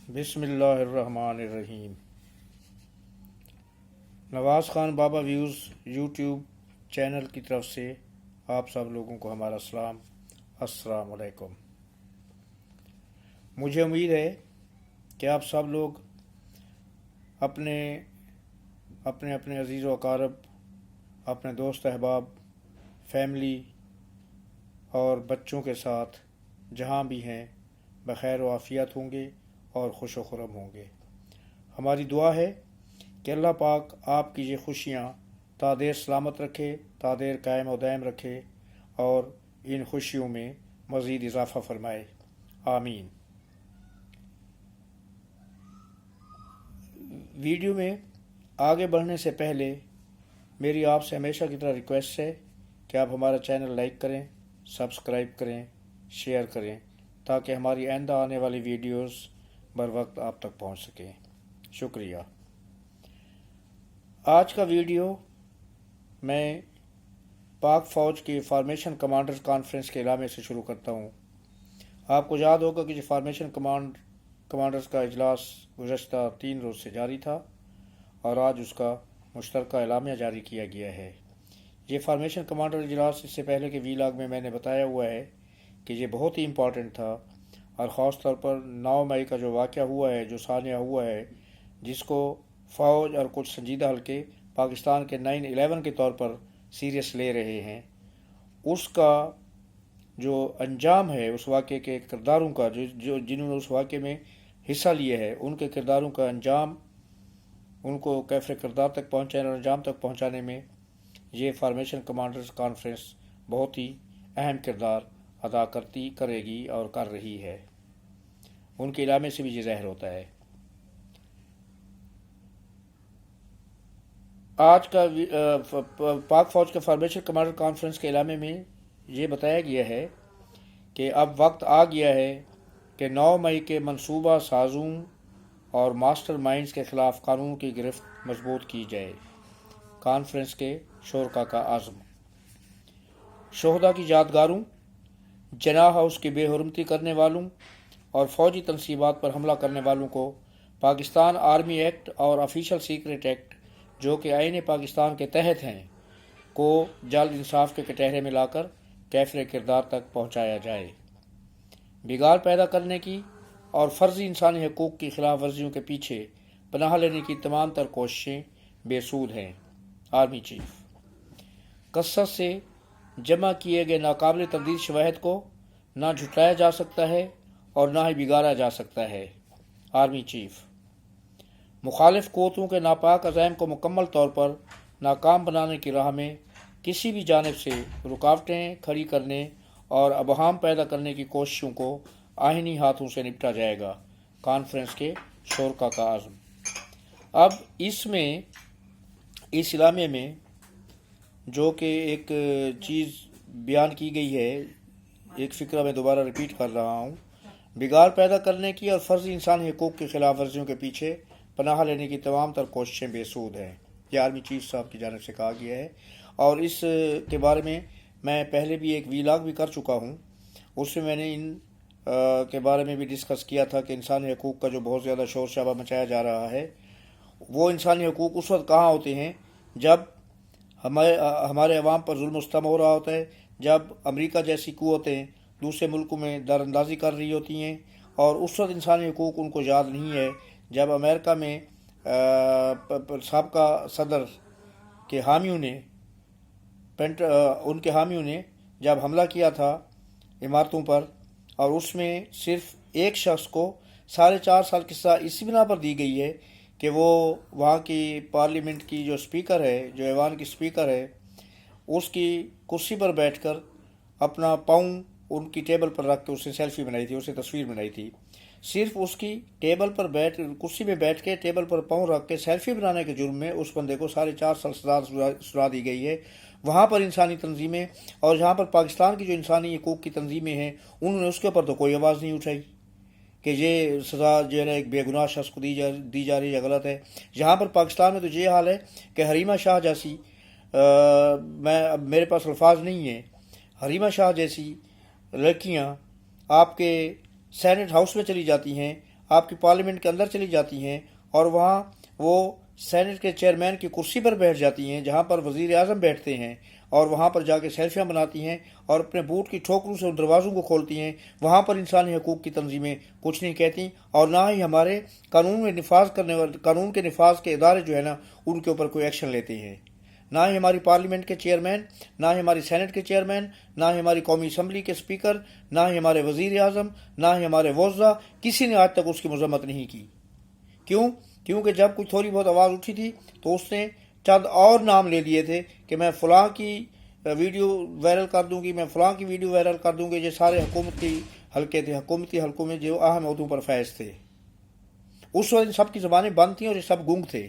بسم اللہ الرحمن الرحیم۔ نواز خان بابا ویوز یوٹیوب چینل کی طرف سے آپ سب لوگوں کو ہمارا السلام علیکم۔ مجھے امید ہے کہ آپ سب لوگ اپنے اپنے عزیز و اقارب، اپنے دوست احباب، فیملی اور بچوں کے ساتھ جہاں بھی ہیں بخیر و عافیت ہوں گے اور خوش و خرم ہوں گے۔ ہماری دعا ہے کہ اللہ پاک آپ کی یہ خوشیاں تا دیر سلامت رکھے، تا دیر قائم و دائم رکھے اور ان خوشیوں میں مزید اضافہ فرمائے، آمین۔ ویڈیو میں آگے بڑھنے سے پہلے میری آپ سے ہمیشہ کی طرح ریکویسٹ ہے کہ آپ ہمارا چینل لائک کریں، سبسکرائب کریں، شیئر کریں تاکہ ہماری آئندہ آنے والی ویڈیوز بر وقت آپ تک پہنچ سکیں۔ شکریہ۔ آج کا ویڈیو میں پاک فوج کے فارمیشن کمانڈرز کانفرنس کے اعلامیے سے شروع کرتا ہوں۔ آپ کو یاد ہوگا کہ یہ فارمیشن کمانڈرز کا اجلاس گزشتہ 3 روز سے جاری تھا اور آج اس کا مشترکہ اعلامیہ جاری کیا گیا ہے۔ یہ فارمیشن کمانڈر اجلاس اس سے پہلے کے ویلاگ میں نے بتایا ہوا ہے کہ یہ بہت ہی امپورٹنٹ تھا، اور خاص طور پر 9 مئی کا جو واقعہ ہوا ہے، جو سانحہ ہوا ہے، جس کو فوج اور کچھ سنجیدہ حلقے پاکستان کے 9/11 کے طور پر سیریس لے رہے ہیں، اس کا جو انجام ہے، اس واقعے کے کرداروں کا جنہوں نے اس واقعے میں حصہ لیا ہے، ان کے کرداروں کا انجام، ان کو کیفر کردار تک پہنچانے اور انجام تک پہنچانے میں یہ فارمیشن کمانڈرز کانفرنس بہت ہی اہم کردار ادا کرے گی اور کر رہی ہے۔ ان کے اعلامیے سے بھی یہ ظاہر ہوتا ہے۔ آج کا پاک فوج کے فارمیشن کمانڈر کانفرنس کے اعلامیے میں یہ بتایا گیا ہے کہ اب وقت آ گیا ہے کہ 9 مئی کے منصوبہ سازوں اور ماسٹر مائنڈز کے خلاف قانون کی گرفت مضبوط کی جائے۔ کانفرنس کے شرکاء کا عزم۔ شہداء کی یادگاروں، جناح ہاؤس کی بے حرمتی کرنے والوں اور فوجی تنصیبات پر حملہ کرنے والوں کو پاکستان آرمی ایکٹ اور آفیشل سیکرٹ ایکٹ، جو کہ آئین پاکستان کے تحت ہیں، کو جلد انصاف کے کٹہرے میں لا کر کیفر کردار تک پہنچایا جائے۔ بگاڑ پیدا کرنے کی اور فرضی انسانی حقوق کی خلاف ورزیوں کے پیچھے پناہ لینے کی تمام تر کوششیں بے سود ہیں۔ Army chief. کثرت سے جمع کیے گئے ناقابل تردید شواہد کو نہ جھٹلایا جا سکتا ہے اور نہ ہی بگاڑا جا سکتا ہے۔ Army chief. مخالف قوتوں کے ناپاک عزائم کو مکمل طور پر ناکام بنانے کی راہ میں کسی بھی جانب سے رکاوٹیں کھڑی کرنے اور ابہام پیدا کرنے کی کوششوں کو آئینی ہاتھوں سے نپٹا جائے گا۔ کانفرنس کے شرکاء کا عزم۔ اب اس اعلامیے میں جو کہ ایک چیز بیان کی گئی ہے، ایک فکرہ میں دوبارہ ریپیٹ کر رہا ہوں، بگاڑ پیدا کرنے کی اور فرضی انسانی حقوق کی خلاف ورزیوں کے پیچھے پناہ لینے کی تمام تر کوششیں بے سود ہیں۔ یہ آرمی چیف صاحب کی جانب سے کہا گیا ہے، اور اس کے بارے میں پہلے بھی ایک ویلاگ بھی کر چکا ہوں۔ اس میں نے ان کے بارے میں بھی ڈسکس کیا تھا کہ انسانی حقوق کا جو بہت زیادہ شور شرابہ مچایا جا رہا ہے، وہ انسانی حقوق اس وقت کہاں ہوتے ہیں جب ہمارے عوام پر ظلم و ستم ہو رہا ہوتا ہے، جب امریکہ جیسی قوتیں دوسرے ملکوں میں در اندازی کر رہی ہوتی ہیں، اور اس وقت انسانی حقوق ان کو یاد نہیں ہے جب امریکہ میں سابقہ صدر کے حامیوں نے جب حملہ کیا تھا عمارتوں پر، اور اس میں صرف ایک شخص کو 4.5 سال کی سزا اسی بنا پر دی گئی ہے کہ وہ وہاں کی پارلیمنٹ کی جو اسپیکر ہے، جو ایوان کی اسپیکر ہے، اس کی کرسی پر بیٹھ کر اپنا پاؤں ان کی ٹیبل پر رکھ کے اسے سیلفی بنائی تھی، اسے تصویر بنائی تھی۔ صرف اس کی کرسی میں بیٹھ کے ٹیبل پر پاؤں رکھ کے سیلفی بنانے کے جرم میں اس بندے کو 4.5 سال سزا دی گئی ہے۔ وہاں پر انسانی تنظیمیں اور جہاں پر پاکستان کی جو انسانی حقوق کی تنظیمیں ہیں، انہوں نے اس کے اوپر تو کوئی آواز نہیں اٹھائی کہ یہ سزا جو ہے ایک بے گناہ شخص کو دی جا رہی ہے، غلط ہے۔ یہاں پر پاکستان میں تو یہ حال ہے کہ حریمہ شاہ جیسی، میرے پاس الفاظ نہیں ہیں، حریمہ شاہ جیسی لڑکیاں آپ کے سینٹ ہاؤس میں چلی جاتی ہیں آپ کی پارلیمنٹ کے اندر چلی جاتی ہیں اور وہاں وہ سینٹ کے چیئرمین کی کرسی پر بیٹھ جاتی ہیں جہاں پر وزیر اعظم بیٹھتے ہیں، اور وہاں پر جا کے سیلفیاں بناتی ہیں اور اپنے بوٹ کی ٹھوکروں سے ان دروازوں کو کھولتی ہیں، وہاں پر انسانی حقوق کی تنظیمیں کچھ نہیں کہتی، اور نہ ہی ہمارے قانون میں نفاذ کرنے والے قانون کے نفاذ کے ادارے جو ہے نا ان کے اوپر کوئی ایکشن لیتے ہیں، نہ ہی ہماری پارلیمنٹ کے چیئرمین، نہ ہی ہماری سینٹ کے چیئرمین، نہ ہی ہماری قومی اسمبلی کے اسپیکر، نہ ہی ہمارے وزیر اعظم، نہ ہی ہمارے وزراء، کسی نے آج تک اس کی مذمت نہیں کی۔ کیوں؟ کیونکہ جب کوئی تھوڑی بہت آواز اٹھی تھی تو اس نے چند اور نام لے لیے تھے کہ میں فلاں کی ویڈیو وائرل کر دوں گی، میں فلاں کی ویڈیو وائرل کر دوں گی۔ یہ سارے حکومتی حلقے تھے، حکومتی حلقوں میں جو اہم عہدوں پر فائز تھے، اس وقت سب کی زبانیں بند تھیں اور یہ سب گنگ تھے۔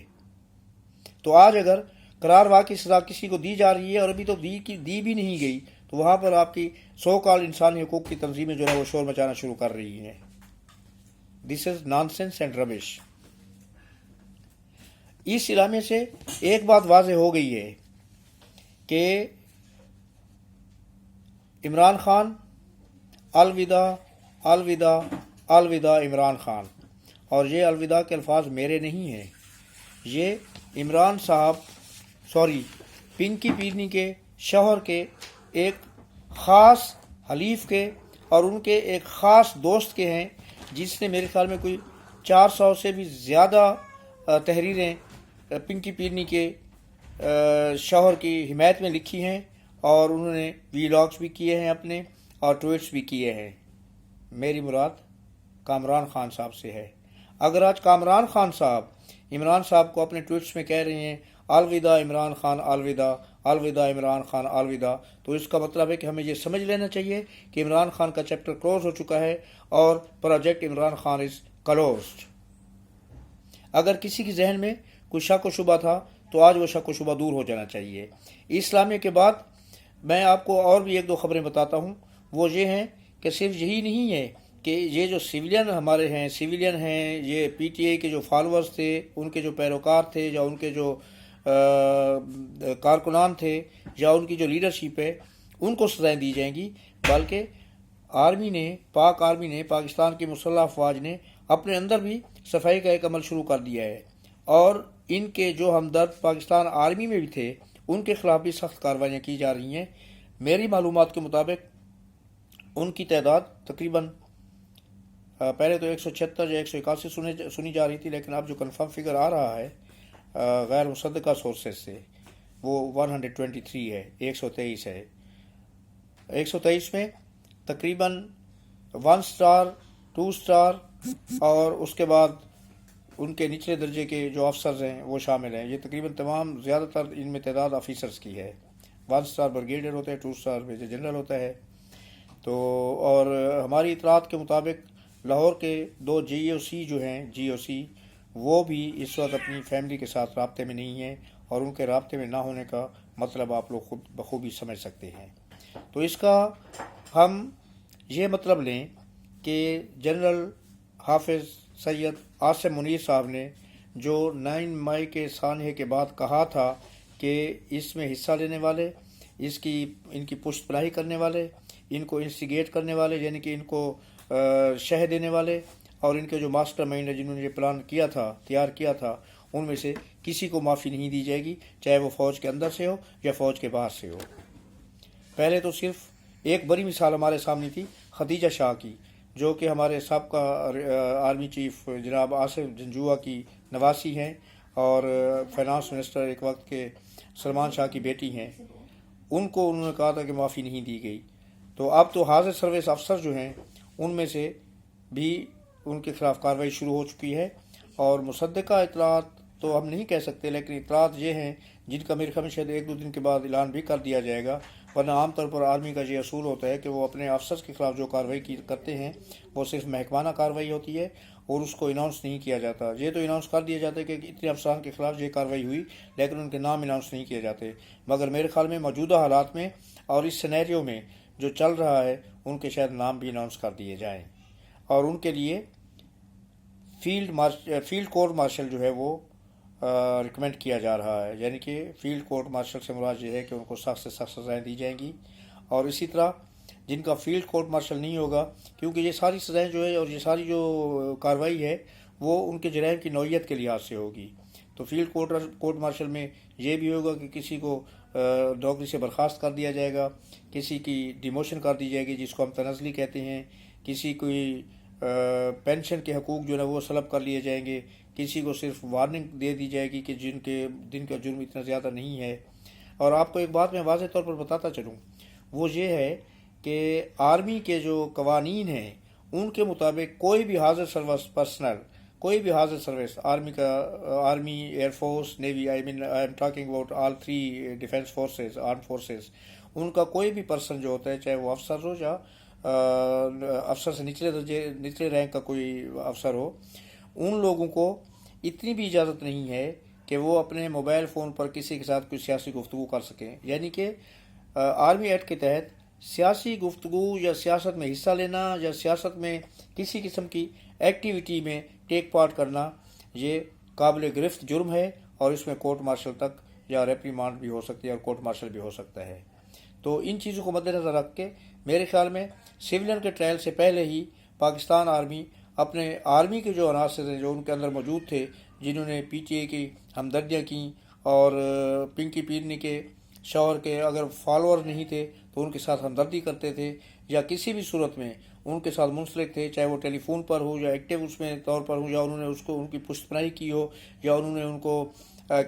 تو آج اگر قرار واقع سزا کسی کو دی جا رہی ہے اور ابھی تو دی بھی نہیں گئی، تو وہاں پر آپ کی سو کال انسانی حقوق کی تنظیمیں جو ہے وہ شور مچانا شروع کر رہی ہیں۔ دس از نان سینس اینڈ ربش۔ اس اعلامیے سے ایک بات واضح ہو گئی ہے کہ عمران خان، الوداع الوداع الوداع عمران خان، اور یہ الوداع کے الفاظ میرے نہیں ہیں، یہ عمران صاحب پنکی پیرنی کے شوہر کے ایک خاص حلیف کے اور ان کے ایک خاص دوست کے ہیں، جس نے میرے خیال میں کوئی 400 سے بھی زیادہ تحریریں پنکی پیرنی کے شوہر کی حمایت میں لکھی ہیں، اور انہوں نے ویلاگز بھی کیے ہیں اپنے اور ٹویٹس بھی کیے ہیں۔ میری مراد کامران خان صاحب سے ہے۔ اگر آج کامران خان صاحب عمران صاحب کو اپنے ٹویٹس میں کہہ رہے ہیں الوداع عمران خان، الوداع الوداع عمران خان، الوداع، تو اس کا مطلب ہے کہ ہمیں یہ سمجھ لینا چاہیے کہ عمران خان کا چیپٹر کلوز ہو چکا ہے اور project Imran Khan is closed. اگر کسی کے ذہن میں کوئی شک و شبہ تھا تو آج وہ شک و شبہ دور ہو جانا چاہیے۔ اسلامیہ کے بعد میں آپ کو اور بھی ایک دو خبریں بتاتا ہوں، وہ یہ ہیں کہ صرف یہی نہیں ہے کہ یہ جو سویلین ہمارے ہیں، سویلین ہیں، یہ پی ٹی آئی کے جو فالوورز تھے، ان کے جو پیروکار تھے یا ان کے جو کارکنان تھے یا ان کی جو لیڈرشپ ہے، ان کو سزائیں دی جائیں گی، بلکہ پاک آرمی نے، پاکستان کی مسلح افواج نے اپنے اندر بھی صفائی کا ایک عمل شروع کر دیا ہے، اور ان کے جو ہمدرد پاکستان آرمی میں بھی تھے ان کے خلاف بھی سخت کارروائیاں کی جا رہی ہیں۔ میری معلومات کے مطابق ان کی تعداد تقریباً پہلے تو 176 یا 181 سنی جا رہی تھی، لیکن اب جو کنفرم فگر آ رہا ہے غیر مصدقہ سورسز سے وہ 123 ہے، 123 ہے۔ 123 میں تقریباً 1 سٹار، 2 سٹار اور اس کے بعد ان کے نچلے درجے کے جو افسرز ہیں وہ شامل ہیں۔ یہ تقریباً تمام زیادہ تر ان میں تعداد آفیسرز کی ہے۔ 1 سٹار بریگیڈیئر ہوتا ہے، 2 سٹار میجر جنرل ہوتا ہے۔ تو اور ہماری اطلاعات کے مطابق لاہور کے 2 جی او سی جو ہیں، جی او سی، وہ بھی اس وقت اپنی فیملی کے ساتھ رابطے میں نہیں ہیں، اور ان کے رابطے میں نہ ہونے کا مطلب آپ لوگ خود بخوبی سمجھ سکتے ہیں۔ تو اس کا ہم یہ مطلب لیں کہ جنرل حافظ سید عاصم منیر صاحب نے جو 9 مئی کے سانحے کے بعد کہا تھا کہ اس میں حصہ لینے والے، ان کی پشت پناہی کرنے والے، ان کو انسٹیگیٹ کرنے والے، یعنی کہ ان کو شہ دینے والے، اور ان کے جو ماسٹر مائنڈ ہے جنہوں نے یہ پلان کیا تھا، تیار کیا تھا، ان میں سے کسی کو معافی نہیں دی جائے گی، چاہے وہ فوج کے اندر سے ہو یا فوج کے باہر سے ہو۔ پہلے تو صرف ایک بڑی مثال ہمارے سامنے تھی خدیجہ شاہ کی، جو کہ ہمارے سابقہ آرمی چیف جناب آصف جنجوعہ کی نواسی ہیں اور فائنانس منسٹر ایک وقت کے سلمان شاہ کی بیٹی ہیں۔ ان کو انہوں نے کہا تھا کہ معافی نہیں دی گئی۔ تو اب تو حاضر سروس افسر جو ہیں ان میں سے بھی ان کے خلاف کارروائی شروع ہو چکی ہے، اور مصدقہ اطلاعات تو ہم نہیں کہہ سکتے، لیکن اطلاعات یہ ہیں جن کا میرے خیال میں شاید 1-2 دن کے بعد اعلان بھی کر دیا جائے گا، ورنہ عام طور پر آرمی کا یہ اصول ہوتا ہے کہ وہ اپنے افسرز کے خلاف جو کارروائی کرتے ہیں وہ صرف محکمانہ کارروائی ہوتی ہے اور اس کو اناؤنس نہیں کیا جاتا۔ یہ تو اناؤنس کر دیا جاتا ہے کہ اتنے افسران کے خلاف یہ کارروائی ہوئی، لیکن ان کے نام اناؤنس نہیں کیے جاتے۔ مگر میرے خیال میں موجودہ حالات میں اور اس سینیریو میں جو چل رہا ہے ان کے شاید نام بھی اناؤنس کر دیے جائیں، اور ان کے لیے فیلڈ کورٹ مارشل جو ہے وہ ریکمینڈ کیا جا رہا ہے، یعنی کہ فیلڈ کورٹ مارشل سے مراد یہ ہے کہ ان کو سخت سے سخت سزائیں دی جائیں گی۔ اور اسی طرح جن کا فیلڈ کورٹ مارشل نہیں ہوگا، کیونکہ یہ ساری سزائیں جو ہے اور یہ ساری جو کارروائی ہے وہ ان کے جرائم کی نوعیت کے لحاظ سے ہوگی۔ تو فیلڈ کورٹ مارشل میں یہ بھی ہوگا کہ کسی کو نوکری سے برخاست کر دیا جائے گا، کسی کی ڈیموشن کر دی جائے گی جس کو ہم تنزلی کہتے ہیں، کسی کوئی پینشن کے حقوق جو ہے وہ سلب کر لیے جائیں گے، کسی کو صرف وارننگ دے دی جائے گی کہ جن کا جرم اتنا زیادہ نہیں ہے۔ اور آپ کو ایک بات میں واضح طور پر بتاتا چلوں، وہ یہ ہے کہ آرمی کے جو قوانین ہیں ان کے مطابق کوئی بھی حاضر سروس پرسنل، کوئی بھی حاضر service army, air force, navy, I'm talking about all 3 defence forces, armed forces, ان کا کوئی بھی پرسن جو ہوتا ہے، چاہے وہ افسر ہو یا افسر سے نچلے رینک کا کوئی افسر ہو، ان لوگوں کو اتنی بھی اجازت نہیں ہے کہ وہ اپنے موبائل فون پر کسی کے ساتھ کوئی سیاسی گفتگو کر سکیں۔ یعنی کہ آرمی ایکٹ کے تحت سیاسی گفتگو یا سیاست میں حصہ لینا یا سیاست میں کسی قسم کی ایکٹیویٹی میں ٹیک پارٹ کرنا یہ قابل گرفت جرم ہے، اور اس میں کورٹ مارشل تک یا ریپریمانڈ بھی ہو سکتی ہے اور کورٹ مارشل بھی ہو سکتا ہے۔ تو ان چیزوں کو مد نظر رکھ کے میرے خیال میں سویلین کے ٹرائل سے پہلے ہی پاکستان آرمی اپنے آرمی کے جو عناصر ہیں جو ان کے اندر موجود تھے، جنہوں نے پی ٹی اے کی ہمدردیاں کیں اور پنکی پیرنی کے شوہر کے اگر فالوور نہیں تھے تو ان کے ساتھ ہمدردی کرتے تھے، یا کسی بھی صورت میں ان کے ساتھ منسلک تھے، چاہے وہ ٹیلی فون پر ہو یا ایکٹیو اس میں طور پر ہو، یا انہوں نے ان کی پشت پناہی کی ہو، یا انہوں نے ان کو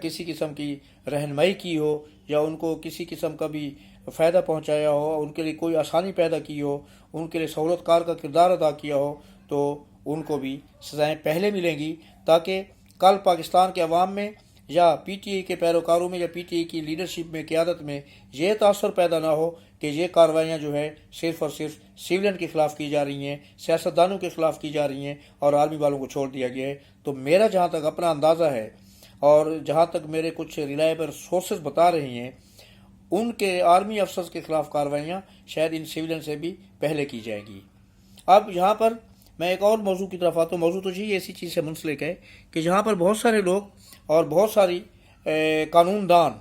کسی قسم کی رہنمائی کی ہو، یا ان کو کسی قسم کا بھی فائدہ پہنچایا ہو، ان کے لیے کوئی آسانی پیدا کی ہو، ان کے لیے سہولت کار کا کردار ادا کیا ہو، تو ان کو بھی سزائیں پہلے ملیں گی، تاکہ کل پاکستان کے عوام میں یا پی ٹی اے کے پیروکاروں میں یا پی ٹی اے کی لیڈرشپ میں، قیادت میں یہ تاثر پیدا نہ ہو کہ یہ کارروائیاں جو ہے صرف اور صرف سویلین کے خلاف کی جا رہی ہیں، سیاستدانوں کے خلاف کی جا رہی ہیں اور آرمی والوں کو چھوڑ دیا گیا ہے۔ تو میرا جہاں تک اپنا اندازہ ہے اور جہاں تک میرے کچھ ریلائبل سورسز بتا رہے ہیں، ان کے آرمی افسرز کے خلاف کارروائیاں شاید ان سویلین سے بھی پہلے کی جائیں گی۔ اب یہاں پر میں ایک اور موضوع کی طرف آتا ہوں۔ موضوع تو یہی ایسی چیز سے منسلک ہے کہ جہاں پر بہت سارے لوگ اور بہت ساری قانون دان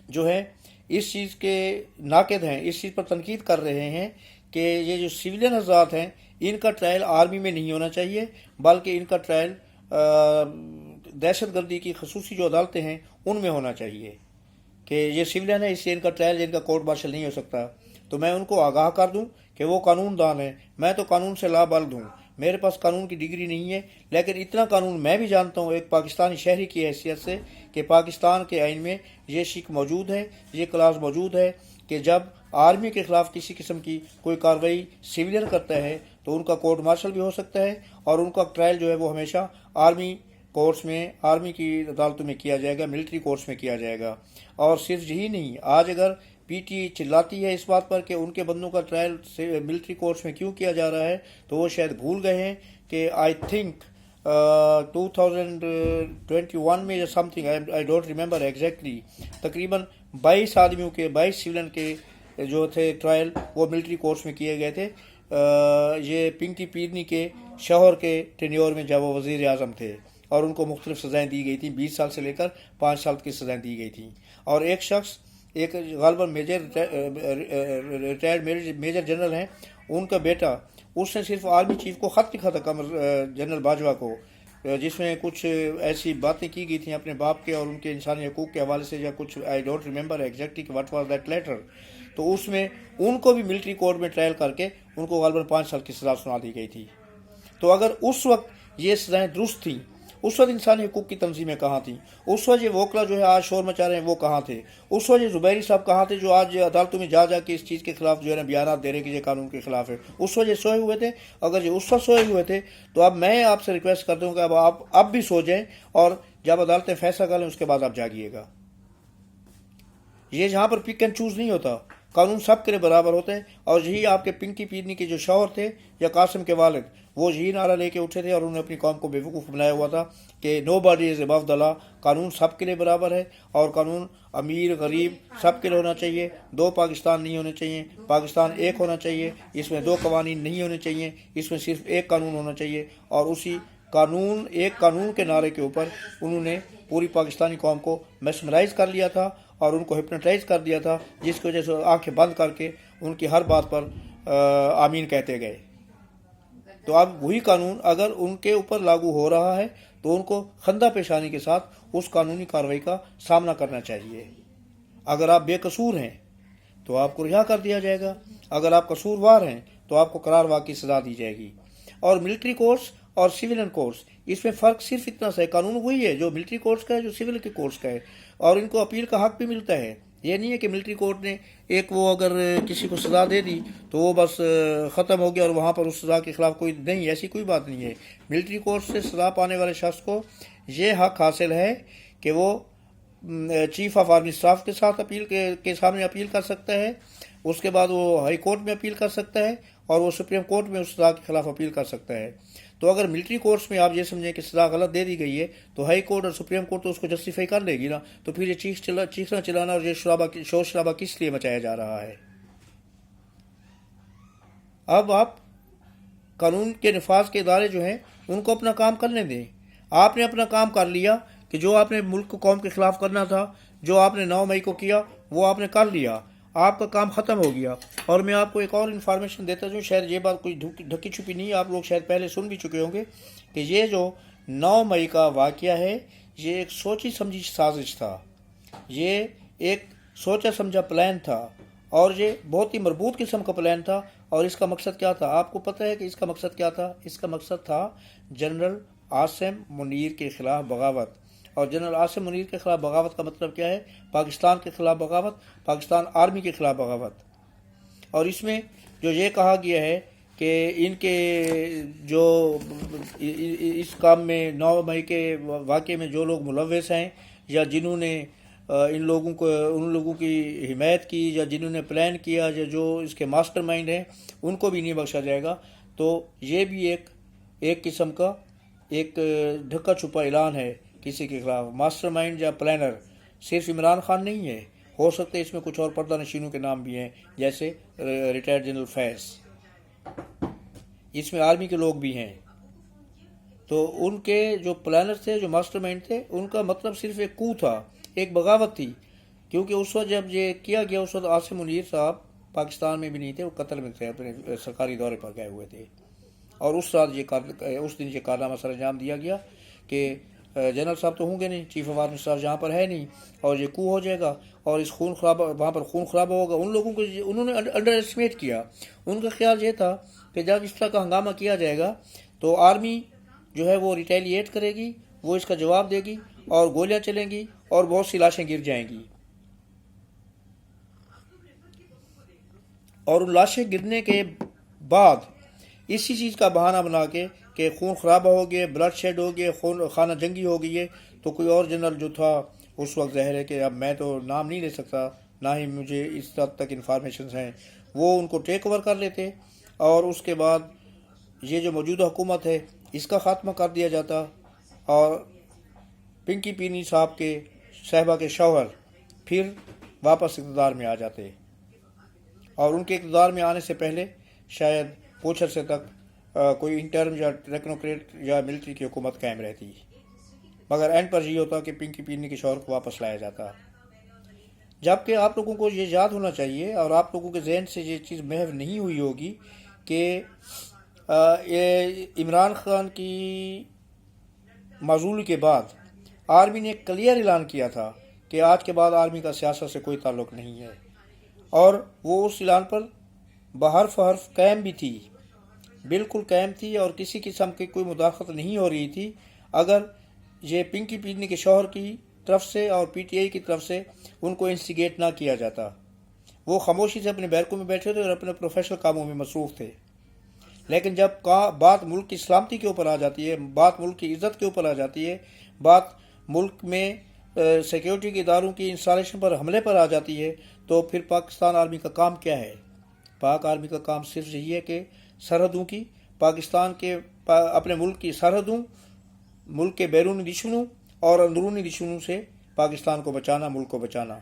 جو ہے اس چیز کے ناقد ہیں، اس چیز پر تنقید کر رہے ہیں کہ یہ جو سویلین حضرات ہیں ان کا ٹرائل آرمی میں نہیں ہونا چاہیے، بلکہ ان کا ٹرائل دہشت گردی کی خصوصی جو عدالتیں ہیں ان میں ہونا چاہیے، کہ یہ سویلین ہے اس لیے ان کا ٹرائل، ان کا کورٹ مارشل نہیں ہو سکتا۔ تو میں ان کو آگاہ کر دوں کہ وہ قانون دان ہیں، میں تو قانون سے لابلد ہوں، میرے پاس قانون کی ڈگری نہیں ہے، لیکن اتنا قانون میں بھی جانتا ہوں ایک پاکستانی شہری کی حیثیت سے کہ پاکستان کے آئین میں یہ شک موجود ہے، یہ کلاس موجود ہے کہ جب آرمی کے خلاف کسی قسم کی کوئی کارروائی سویلین کرتا ہے تو ان کا کورٹ مارشل بھی ہو سکتا ہے، اور ان کا ٹرائل جو ہے وہ ہمیشہ آرمی کورٹس میں، آرمی کی عدالتوں میں کیا جائے گا، ملٹری کورٹس میں کیا جائے گا۔ اور صرف یہی نہیں، آج اگر پی ٹی اے چلاتی ہے اس بات پر کہ ان کے بندوں کا ٹرائل ملٹری کورٹس میں کیوں کیا جا رہا ہے، تو وہ شاید بھول گئے ہیں کہ آئی تھنک 2021 میں یا some thing, I don't remember exactly, تقریباً 22 آدمیوں کے، 22 سویلین کے جو تھے ٹرائل وہ ملٹری کورٹس میں کیے گئے تھے، یہ پنکی پیرنی کے شوہر کے ٹینیور میں جب وہ وزیر اعظم تھے، اور ان کو مختلف سزائیں دی گئی تھیں، 20 سال سے لے کر 5 سال کی سزائیں دی گئی تھیں۔ اور ایک شخص، ایک غالباً ریٹائرڈ میجر جنرل ہیں، ان کا بیٹا، اس نے صرف آرمی چیف کو خط لکھا تھا قمر جنرل باجوہ کو، جس میں کچھ ایسی باتیں کی گئی تھیں اپنے باپ کے اور ان کے انسانی حقوق کے حوالے سے، یا کچھ I don't remember exactly what was that letter. تو اس میں ان کو بھی ملٹری کورٹ میں ٹرائل کر کے ان کو غالباً 5 سال کی سزا سنا دی گئی تھی۔ تو اگر اس وقت یہ سزائیں درست تھیں، اس وقت انسانی حقوق کی تنظیمیں کہاں تھیں؟ اس وقت یہ ووکلا جو ہے آج شور مچا رہے ہیں وہ کہاں تھے؟ اس وقت یہ زبیری صاحب کہاں تھے جو آج عدالتوں میں جا کے اس چیز کے خلاف جو ہے نا بیانات دے رہے کہ یہ قانون کے خلاف ہے؟ اس وقت یہ سوئے ہوئے تھے۔ اگر یہ اس وقت سوئے ہوئے تھے تو اب میں آپ سے ریکویسٹ کرتا ہوں کہ اب آپ اب بھی سو جائیں، اور جب عدالتیں فیصلہ کر لیں اس کے بعد آپ جاگیے گا۔ یہ جہاں پر پک اینڈ چوز نہیں ہوتا، قانون سب کے لیے برابر ہوتا ہے۔ اور یہی آپ کے پنکی پیرنی کے جو شوہر تھے یا قاسم کے والد، وہ یہی نعرہ لے کے اٹھے تھے اور انہوں نے اپنی قوم کو بیوقوف بنایا ہوا تھا کہ نو باڈی از ابو دی لا، قانون سب کے لیے برابر ہے، اور قانون امیر غریب سب کے لیے ہونا چاہیے۔ 2 پاکستان نہیں ہونے چاہیے، پاکستان ایک ہونا چاہیے، اس میں 2 قوانین نہیں ہونے چاہیے، اس میں صرف ایک قانون ہونا چاہیے۔ اور اسی قانون، ایک قانون کے نعرے کے اوپر انہوں نے پوری پاکستانی قوم کو میسمرائز کر لیا تھا، اور ان کو ہپنوٹائز کر دیا تھا، جس کی وجہ سے آنکھیں بند کر کے ان کی ہر بات پر آمین کہتے گئے۔ تو اب وہی قانون اگر ان کے اوپر لاگو ہو رہا ہے تو ان کو خندہ پیشانی کے ساتھ اس قانونی کارروائی کا سامنا کرنا چاہیے۔ اگر آپ بے قصور ہیں تو آپ کو رہا کر دیا جائے گا، اگر آپ قصوروار ہیں تو آپ کو قرار واقعی کی سزا دی جائے گی۔ اور ملٹری کورٹس اور سیولین کورٹس، اس میں فرق صرف اتنا سا ہے، قانون وہی ہے جو ملٹری کورٹس کا ہے، جو سول کے کورٹس کا ہے، اور ان کو اپیل کا حق بھی ملتا ہے۔ یہ نہیں ہے کہ ملٹری کورٹ نے ایک وہ اگر کسی کو سزا دے دی تو وہ بس ختم ہو گیا اور وہاں پر اس سزا کے خلاف کوئی نہیں، ایسی کوئی بات نہیں ہے۔ ملٹری کورٹ سے سزا پانے والے شخص کو یہ حق حاصل ہے کہ وہ چیف آف آرمی اسٹاف کے ساتھ اپیل کے سامنے اپیل کر سکتا ہے، اس کے بعد وہ ہائی کورٹ میں اپیل کر سکتا ہے، اور وہ سپریم کورٹ میں اس سزا کے خلاف اپیل کر سکتا ہے۔ تو اگر ملٹری کورٹس میں آپ یہ سمجھیں کہ سزا غلط دے دی گئی ہے تو ہائی کورٹ اور سپریم کورٹ تو اس کو جسٹیفائی کر لے گی نا، تو پھر یہ چیخنا چلانا اور یہ شور شرابہ کس لیے مچایا جا رہا ہے؟ اب آپ قانون کے نفاذ کے ادارے جو ہیں ان کو اپنا کام کرنے دیں۔ آپ نے اپنا کام کر لیا کہ جو آپ نے ملک کو قوم کے خلاف کرنا تھا، جو آپ نے 9 مئی کو کیا وہ آپ نے کر لیا، آپ کا کام ختم ہو گیا۔ اور میں آپ کو ایک اور انفارمیشن دیتا ہوں، شاید یہ بات کوئی ڈھکی چھپی نہیں ہے، آپ لوگ شاید پہلے سن بھی چکے ہوں گے کہ یہ جو 9 مئی کا واقعہ ہے یہ ایک سوچی سمجھی سازش تھا، یہ ایک سوچا سمجھا پلان تھا، اور یہ بہت ہی مربوط قسم کا پلان تھا۔ اور اس کا مقصد کیا تھا؟ آپ کو پتہ ہے کہ اس کا مقصد کیا تھا؟ اس کا مقصد تھا جنرل عاصم منیر کے خلاف بغاوت۔ اور جنرل عاصم منیر کے خلاف بغاوت کا مطلب کیا ہے؟ پاکستان کے خلاف بغاوت، پاکستان آرمی کے خلاف بغاوت۔ اور اس میں جو یہ کہا گیا ہے کہ ان کے جو اس کام میں 9 مئی کے واقعے میں جو لوگ ملوث ہیں یا جنہوں نے ان لوگوں کی حمایت کی یا جنہوں نے پلان کیا یا جو اس کے ماسٹر مائنڈ ہیں، ان کو بھی نہیں بخشا جائے گا۔ تو یہ بھی ایک قسم کا ایک ڈھکا چھپا اعلان ہے کسی کے خلاف۔ ماسٹر مائنڈ یا پلانر صرف عمران خان نہیں ہے، ہو سکتا ہے اس میں کچھ اور پردہ نشینوں کے نام بھی ہیں، جیسے ریٹائرڈ جنرل فیض، اس میں آرمی کے لوگ بھی ہیں۔ تو ان کے جو پلانر تھے، جو ماسٹر مائنڈ تھے، ان کا مطلب صرف ایک کو تھا، ایک بغاوت تھی، کیونکہ اس وقت جب یہ کیا گیا اس وقت عاصم منیر صاحب پاکستان میں بھی نہیں تھے، وہ قطر میں تھے، اپنے سرکاری دورے پر گئے ہوئے تھے۔ اور اس دن یہ کارنامہ سر انجام دیا گیا کہ جنرل صاحب تو ہوں گے نہیں، چیف آف آرمی اسٹاف جہاں پر ہے نہیں، اور یہ کو ہو جائے گا اور اس وہاں پر خون خرابہ ہوگا۔ ان لوگوں کو انہوں نے انڈر ایسٹیمیٹ کیا، ان کا خیال یہ تھا کہ جب اس طرح کا ہنگامہ کیا جائے گا تو آرمی جو ہے وہ ریٹیلیٹ کرے گی، وہ اس کا جواب دے گی اور گولیاں چلیں گی اور بہت سی لاشیں گر جائیں گی۔ اور ان لاشیں گرنے کے بعد اسی چیز کا بہانہ بنا کے کہ خون خرابہ ہو گیا، بلڈ شیڈ ہو گیا، خانہ جنگی ہو گئی ہے، تو کوئی اور جنرل جو تھا اس وقت، ظاہر ہے کہ اب میں تو نام نہیں لے سکتا، نہ ہی مجھے اس حد تک انفارمیشنز ہیں، وہ ان کو ٹیک اوور کر لیتے اور اس کے بعد یہ جو موجودہ حکومت ہے اس کا خاتمہ کر دیا جاتا، اور پنکی پینی صاحبہ کے شوہر پھر واپس اقتدار میں آ جاتے، اور ان کے اقتدار میں آنے سے پہلے شاید کچھ عرصے تک کوئی انٹرم یا ٹیکنوکریٹ یا ملٹری کی حکومت قائم رہتی، مگر اینڈ پر یہ ہوتا کہ پنکی پینی کے شوہر کو واپس لایا جاتا۔ جبکہ آپ لوگوں کو یہ یاد ہونا چاہیے اور آپ لوگوں کے ذہن سے یہ چیز محو نہیں ہوئی ہوگی کہ عمران خان کی معزولی کے بعد آرمی نے کلیئر اعلان کیا تھا کہ آج کے بعد آرمی کا سیاست سے کوئی تعلق نہیں ہے، اور وہ اس اعلان پر بحرف حرف قائم بھی تھی، بالکل قائم تھی، اور کسی قسم کی کوئی مداخلت نہیں ہو رہی تھی۔ اگر یہ پنکی پینی کے شوہر کی طرف سے اور پی ٹی آئی کی طرف سے ان کو انسٹیگیٹ نہ کیا جاتا، وہ خاموشی سے اپنے بیرکوں میں بیٹھے تھے اور اپنے پروفیشنل کاموں میں مصروف تھے۔ لیکن جب بات ملک کی سلامتی کے اوپر آ جاتی ہے، بات ملک کی عزت کے اوپر آ جاتی ہے، بات ملک میں سیکیورٹی کے اداروں کی انسٹالیشن پر حملے پر آ جاتی ہے، تو پھر پاکستان آرمی کا کام کیا ہے؟ پاک آرمی کا کام صرف یہی ہے کہ سرحدوں کی، پاکستان کے اپنے ملک کی سرحدوں، ملک کے بیرونی دشمنوں اور اندرونی دشمنوں سے پاکستان کو بچانا، ملک کو بچانا۔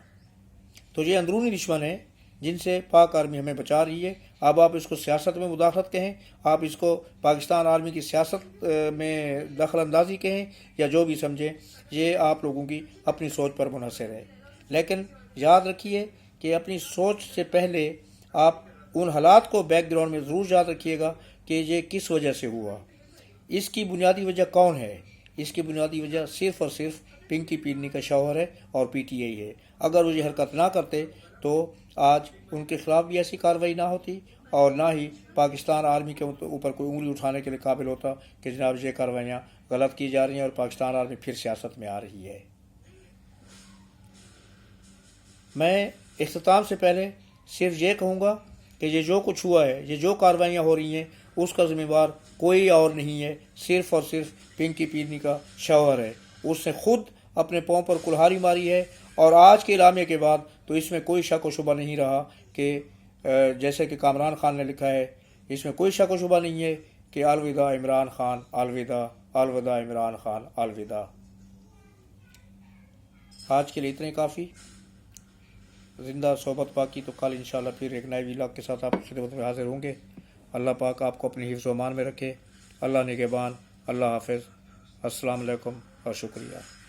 تو یہ اندرونی دشمن ہیں جن سے پاک آرمی ہمیں بچا رہی ہے۔ اب آپ اس کو سیاست میں مداخلت کہیں، آپ اس کو پاکستان آرمی کی سیاست میں دخل اندازی کہیں، یا جو بھی سمجھیں، یہ آپ لوگوں کی اپنی سوچ پر منحصر ہے۔ لیکن یاد رکھیے کہ اپنی سوچ سے پہلے آپ ان حالات کو بیک گراؤنڈ میں ضرور یاد رکھیے گا کہ یہ کس وجہ سے ہوا، اس کی بنیادی وجہ کون ہے۔ اس کی بنیادی وجہ صرف اور صرف پنکی پیڈنی کا شوہر ہے اور پی ٹی آئی ہے۔ اگر وہ یہ حرکت نہ کرتے تو آج ان کے خلاف بھی ایسی کارروائی نہ ہوتی اور نہ ہی پاکستان آرمی کے اوپر کوئی انگلی اٹھانے کے لیے قابل ہوتا کہ جناب یہ کارروائیاں غلط کی جا رہی ہیں اور پاکستان آرمی پھر سیاست میں آ رہی ہے۔ میں اختتام سے پہلے صرف یہ کہوں گا کہ یہ جو کچھ ہوا ہے، یہ جو کارروائیاں ہو رہی ہیں، اس کا ذمہ دار کوئی اور نہیں ہے، صرف اور صرف پنکی پیڈنی کا شوہر ہے۔ اس نے خود اپنے پاؤں پر کلہاڑی ماری ہے، اور آج کے اعلامیے کے بعد تو اس میں کوئی شک و شبہ نہیں رہا کہ جیسے کہ کامران خان نے لکھا ہے، اس میں کوئی شک و شبہ نہیں ہے کہ الوداع عمران خان، الوداع، الوداع عمران خان، الوداع۔ آج کے لیے اتنے کافی۔ زندہ صحبت باقی تو کل انشاءاللہ پھر ایک نئے ولاگ کے ساتھ آپ کی خدمت میں حاضر ہوں گے۔ اللہ پاک آپ کو اپنی حفظ و امان میں رکھے۔ اللہ نگہبان۔ اللہ حافظ۔ السلام علیکم اور شکریہ۔